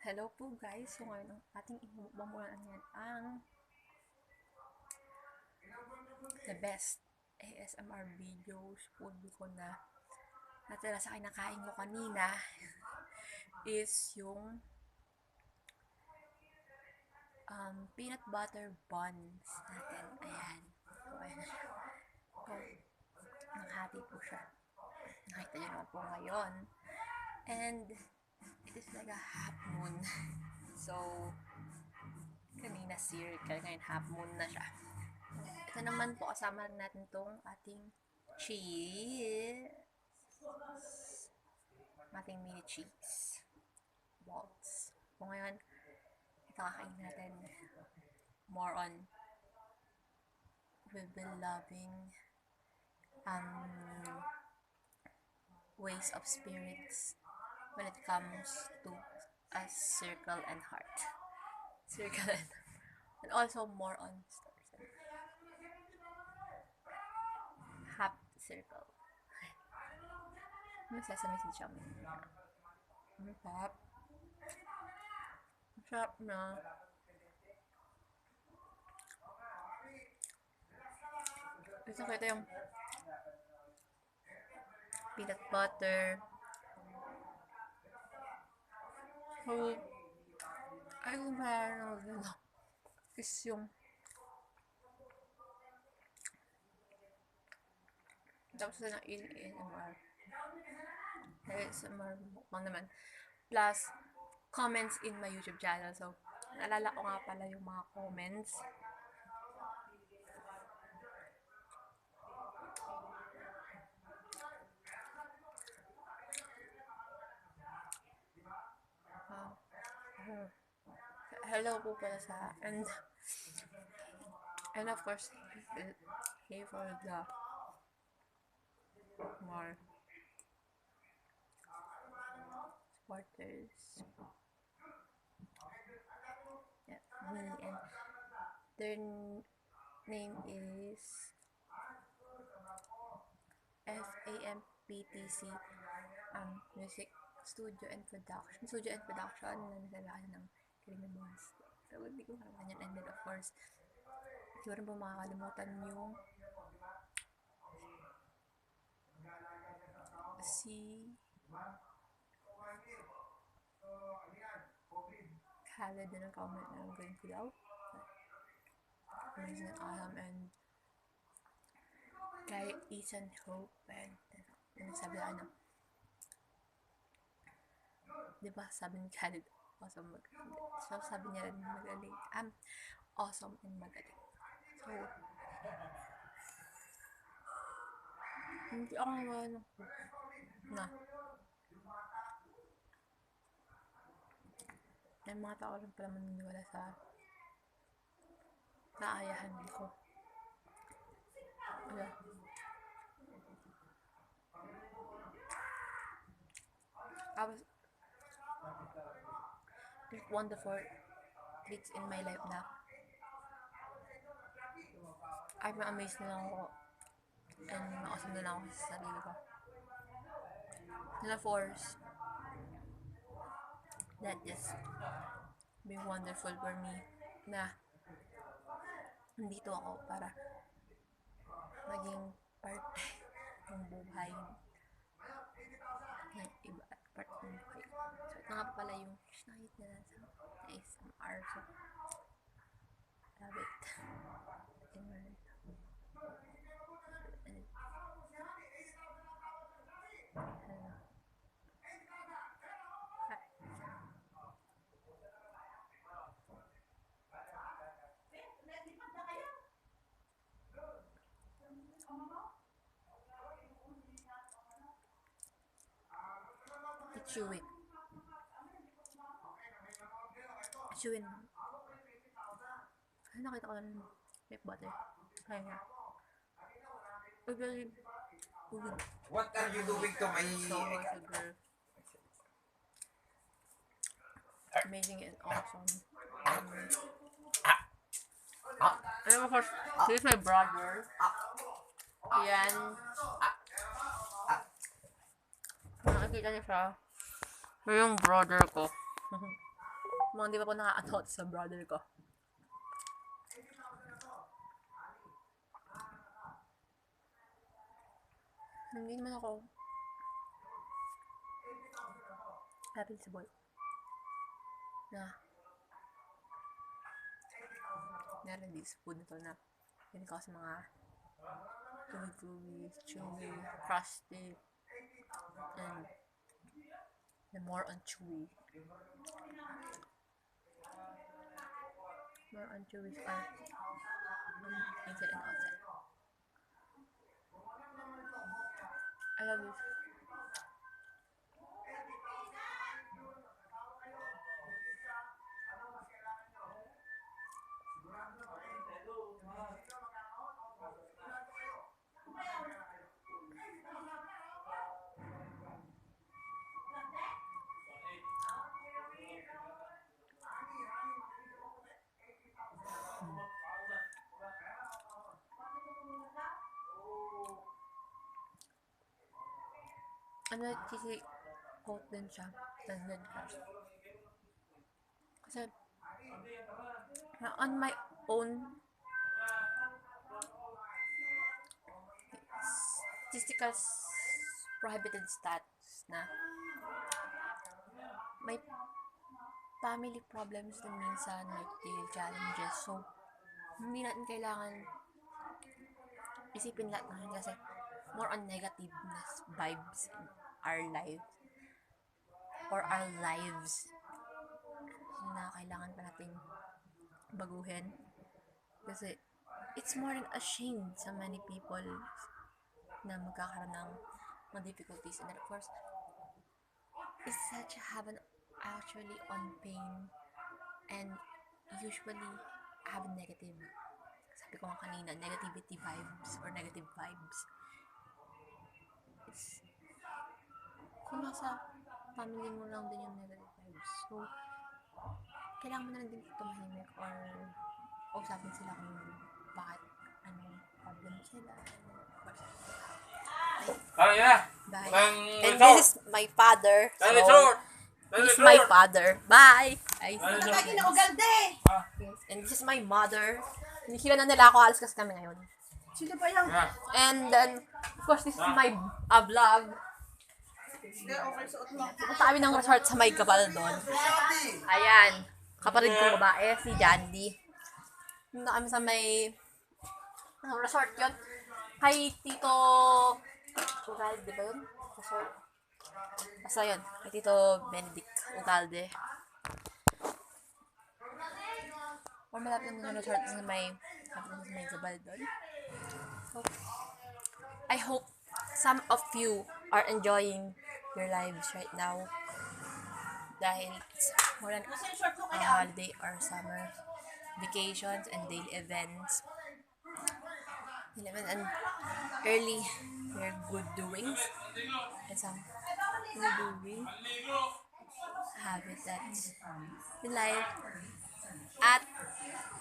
Hello po guys, so ngayon ang ating imumukbang muna yan ang the best ASMR videos food ko na natira sa kinakain ko kanina is yung peanut butter buns natin. Ayan. So, ayan na siya. So, naghati po siya. Nakita niyo naman po ngayon. And it is like a half moon. So, kanina circle, ngayon half moon na siya. Ito naman po, kasama natin tong ating cheese. Ating mini cheese balls. So ngayon, ito kakain natin more on we've been loving ways of spirits when it comes to a circle and heart. Circle and also more on stars. Half circle. Sesame seed siya. Masarap. Masarap na. Gusto ko ito yung peanut butter. So, ay kung parang is yung tapos na ng ASMR. ASMR mukbang naman. Plus, comments in my YouTube channel. So, naalala ko nga pala yung mga comments. Hello po pala sa and of course hey for the more supporters, yeah, me, and their name is FAMPTC Music Studio and Production na nasalaan ng Killing Bones. So, hindi ko makakalimutan yan. And then, of course, hindi ko rin po makakalimutan yung si Khaled na nag-comment na ng Green Pilaw. Amazing and awesome. And kay Ethan Hope and sabi na ano, diba sabi ni Khaled awesome magaling. So sabi niya rin magaling. Awesome and magaling. So hindi ako naman na may mga tao lang pala maniniwala sa kaayahan ko. Wala. There's wonderful treats in my life na I'm amazed na lang ako and ma-awesome na lang ako sa sarili ko. And of course, that just be wonderful for me na nandito ako para maging parte ng buhay ng iba at part ng buhay. So, ito nga pala yung nakita na sa ASMR. So, love it. Chewin. Ay, nakita ko lang peanut butter. Kaya nga. What are you doing to my... So sugar. Amazing and awesome. And of course, this is my brother. Yan. Nakikita niyo siya. Yung brother ko. Mga hindi pa po nakaka-note sa brother ko. Hindi naman ako happy sa boy. Na meron din sa food nito na yun ko sa mga chewy, crusty, and the more on chewy. More on chewy are inside and outside. I love this. Ano, cheesy coat din siya. Tended crust. Kasi, on my own, statistical prohibited stats na may family problems din minsan, may daily challenges. So, hindi natin kailangan isipin lahat ng kasi more on negativeness vibes in our lives or our lives na kailangan pa natin baguhin kasi it's more than a shame sa many people na magkakaroon ng mga difficulties, and then of course it's such a happen actually on pain and usually have negative, sabi ko nga kanina, negativity vibes or negative vibes. It's kung nasa family mo lang din yung negative vibes, so kailangan mo na lang din tumahimik or usapin sila kung bakit anong problem sila. Yeah. Bye. Walang And resort. this is my father. Walang So, resort. this is my father. Bye! Ay, Walang resort. yes. And this is my mother. Hinihila na nila ako, alas kasi kami ngayon. Sino ba yan? Yeah. And then, of course, this is my vlog. Okay, suot mo. Pupunta kami ng resort sa may Gabaldon. Ayan. Kapatid kong babae, si Jandy. Pupunta kami sa may resort yun. Kay Tito Ugalde ba yun? Resort. Basta yun. Kay Tito Benedict Ugalde. Or malapit lang ng resort sa may Gabaldon. So, I hope some of you are enjoying your lives right now. Dahil it's more than a holiday or summer vacations and daily events. And early your good doings and some good doing habit that's in life. At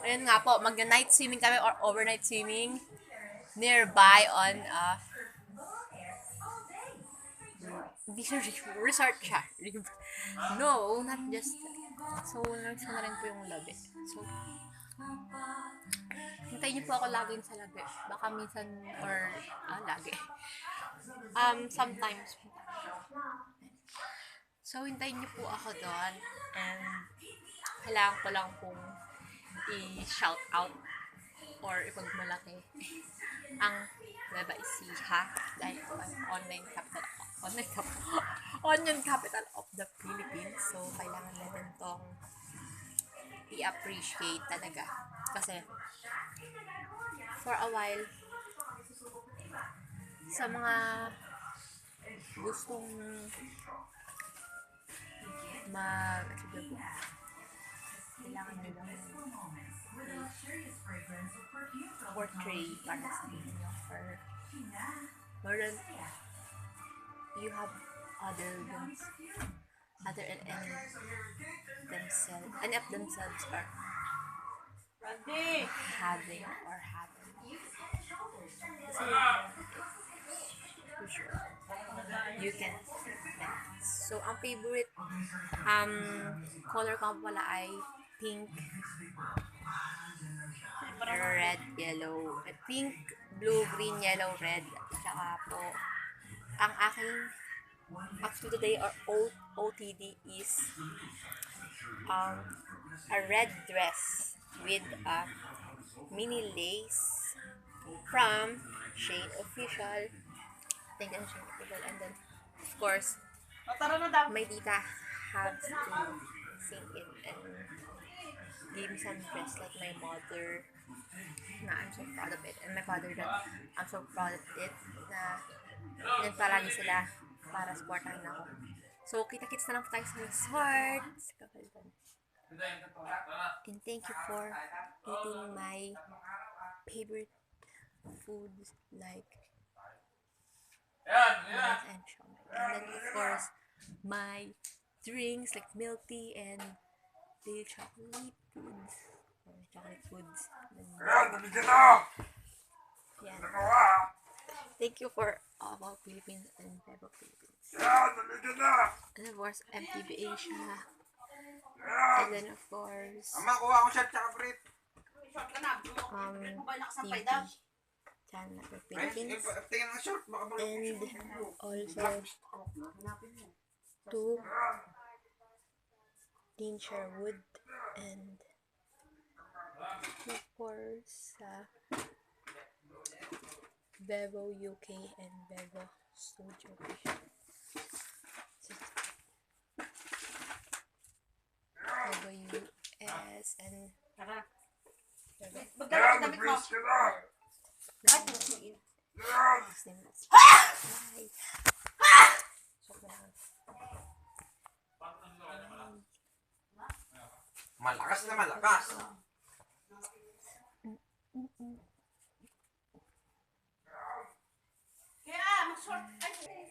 ayun nga po, mag-night swimming kami or overnight swimming nearby on resort siya. No, not just that. So, nag-sa na rin po yung labi. So, hintayin niyo po ako lagi sa labi. Baka minsan, or, lagi. Sometimes. So, hintayin niyo po ako doon. And, kailangan ko lang pong i-shout out or ipagmalaki ang Nueva Ecija dahil online capital of the Philippines. So, kailangan natin tong i-appreciate talaga. Kasi, for a while, sa mga gustong kailangan nyo lang portray para sa inyo or more than you have other and themselves, any of themselves are having or having. Kasi, for sure, you can So, ang favorite color ko pala ay pink, red, yellow, pink, blue, green, yellow, red. Tsaka po, ang aking outfit today or OTD is a red dress with a mini lace from Shane Official. Thank you, Shane Official. And then, of course, O, tara na daw. my tita has to sing it and give me some dress like my mother. Na I'm so proud of it. And my father that I'm so proud of it. Na yan palagi sila para supportahan ako. So, kita-kits na lang po tayo sa resort. And thank you for eating my favorite foods like rice and shawmai. And then, of course, my drinks like milk tea and the chocolate foods. Chocolate foods. Yan. Thank you for all about Philippines and Bebo Philippines. And of course, MTV Asia. And then of course, Ama, kuha ko shirt tsaka brief. Short ka na. Mobile na kasampay TV daw. channel for Ay, Philippines. tingnan ng short. Baka And also to Dean Sherwood and of course Bevo UK and Bevo Studio Vision. Bevo US and Tara. Bevo Magdala ka damit mo. Ay, pusin. Hi! So, malakas na malakas. Kaya, mag-short. Ay,